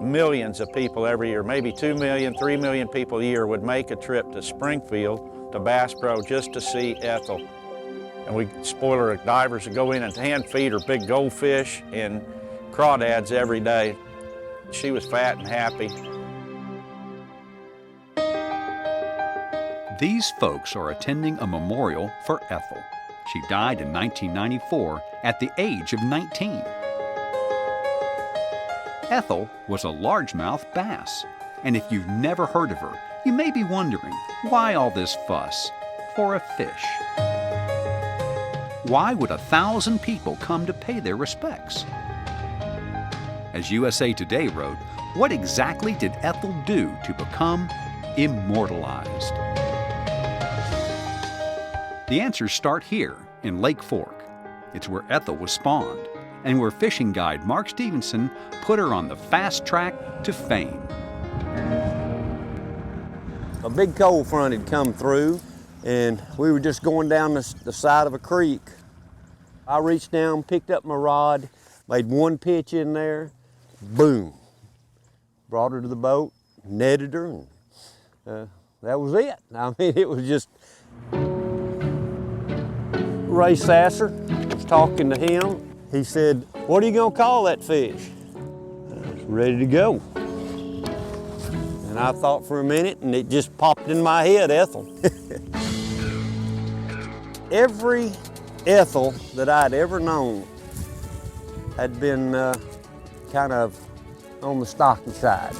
millions of people every year, maybe 2 million, 3 million people a year would make a trip to Springfield, to Bass Pro, just to see Ethel. And spoiler divers would go in and hand feed her big goldfish and crawdads every day. She was fat and happy. These folks are attending a memorial for Ethel. She died in 1994 at the age of 19. Ethel was a largemouth bass, and if you've never heard of her, you may be wondering, why all this fuss for a fish? Why would 1,000 people come to pay their respects? As USA Today wrote, what exactly did Ethel do to become immortalized? The answers start here in Lake Fork. It's where Ethel was spawned, and where fishing guide Mark Stevenson put her on the fast track to fame. A big cold front had come through, and we were just going down the side of a creek. I reached down, picked up my rod, made one pitch in there, boom. Brought her to the boat, netted her, and that was it. I mean, it was just... Ray Sasser was talking to him. He said, "What are you gonna call that fish?" I was ready to go. And I thought for a minute, and it just popped in my head, Ethel. Every Ethel that I'd ever known had been kind of on the stocky side.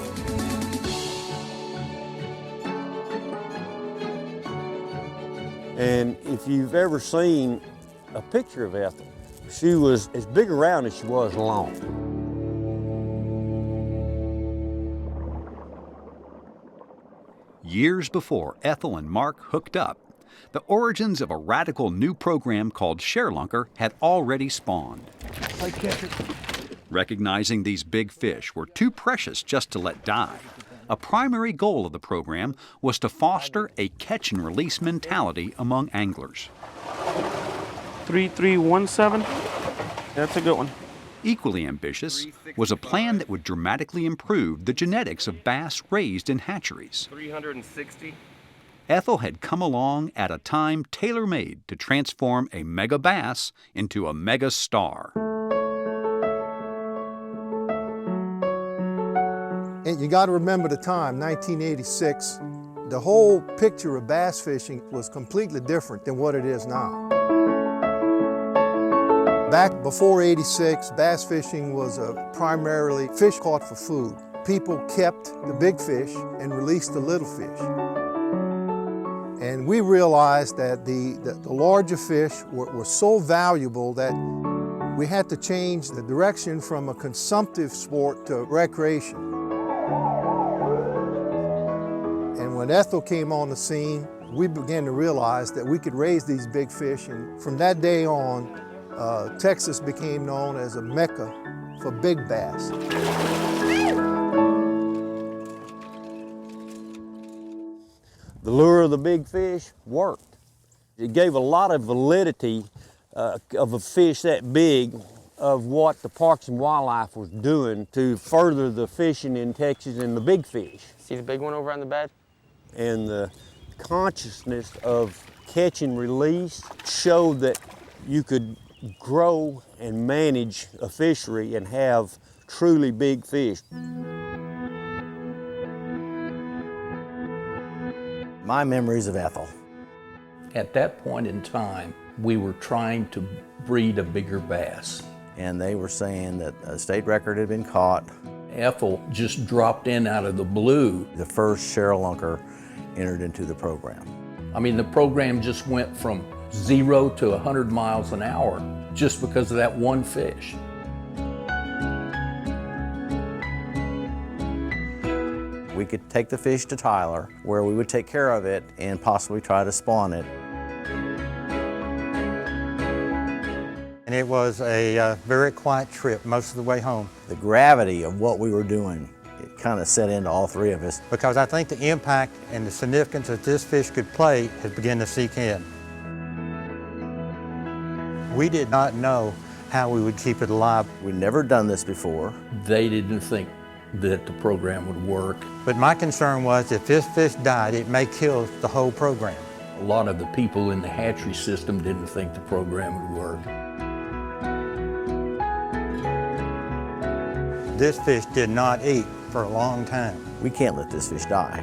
And if you've ever seen a picture of Ethel, she was as big around as she was long. Years before Ethel and Mark hooked up, the origins of a radical new program called ShareLunker had already spawned. Recognizing these big fish were too precious just to let die, a primary goal of the program was to foster a catch-and-release mentality among anglers. 3317, that's a good one. Equally ambitious was a plan that would dramatically improve the genetics of bass raised in hatcheries. 360. Ethel had come along at a time tailor-made to transform a mega bass into a mega star. And you got to remember the time, 1986, the whole picture of bass fishing was completely different than what it is now. Back before '86, bass fishing was primarily fish caught for food. People kept the big fish and released the little fish. And we realized that the larger fish were so valuable that we had to change the direction from a consumptive sport to recreation. And when Ethel came on the scene, we began to realize that we could raise these big fish, and from that day on, Texas became known as a mecca for big bass. The lure of the big fish worked. It gave a lot of validity of a fish that big of what the Parks and Wildlife was doing to further the fishing in Texas and the big fish. See the big one over on the bed? And the consciousness of catch and release showed that you could grow and manage a fishery and have truly big fish. My memories of Ethel. At that point in time, we were trying to breed a bigger bass. And they were saying that a state record had been caught. Ethel just dropped in out of the blue. The first ShareLunker entered into the program. I mean, the program just went from 0 to 100 miles an hour just because of that one fish. We could take the fish to Tyler, where we would take care of it and possibly try to spawn it. And it was a very quiet trip most of the way home. The gravity of what we were doing, it kind of set into all three of us. Because I think the impact and the significance that this fish could play has begun to seep in. We did not know how we would keep it alive. We'd never done this before. They didn't think that the program would work. But my concern was if this fish died, it may kill the whole program. A lot of the people in the hatchery system didn't think the program would work. This fish did not eat for a long time. We can't let this fish die.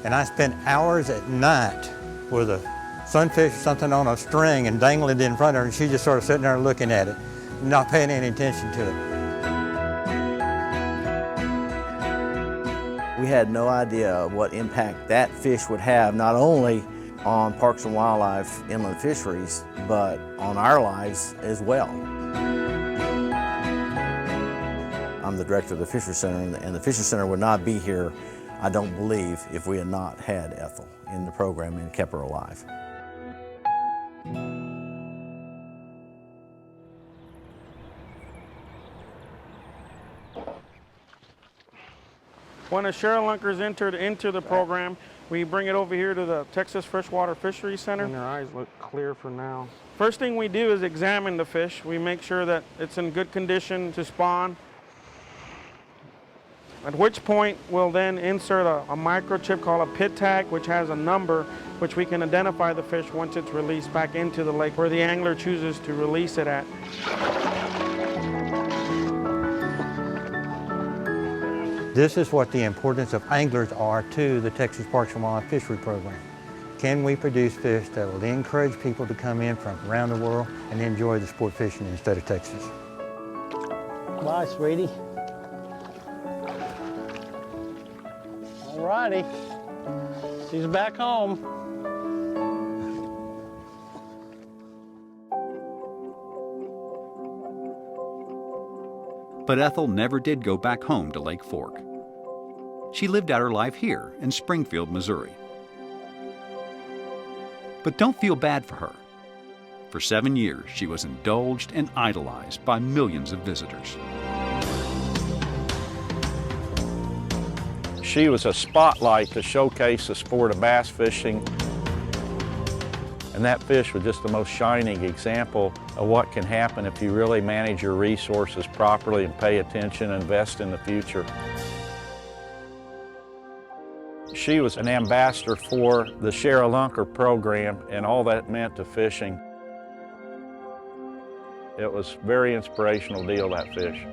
And I spent hours at night with a sunfish or something on a string and dangling it in front of her, and she just sort of sitting there looking at it, not paying any attention to it. We had no idea what impact that fish would have, not only on Parks and Wildlife inland fisheries, but on our lives as well. I'm the director of the Fishery Center, and the Fishery Center would not be here, I don't believe, if we had not had Ethel in the program and kept her alive. When a ShareLunker is entered into the program, we bring it over here to the Texas Freshwater Fisheries Center. And their eyes look clear for now. First thing we do is examine the fish. We make sure that it's in good condition to spawn. At which point we'll then insert a microchip called a pit tag, which has a number which we can identify the fish once it's released back into the lake where the angler chooses to release it at. This is what the importance of anglers are to the Texas Parks and Wildlife Fishery Program. Can we produce fish that will encourage people to come in from around the world and enjoy the sport fishing in the state of Texas? Bye, sweetie. All righty. She's back home. But Ethel never did go back home to Lake Fork. She lived out her life here in Springfield, Missouri. But don't feel bad for her. For 7 years, she was indulged and idolized by millions of visitors. She was a spotlight to showcase the sport of bass fishing. And that fish was just the most shining example of what can happen if you really manage your resources properly and pay attention and invest in the future. She was an ambassador for the ShareLunker Program and all that meant to fishing. It was a very inspirational deal, that fish.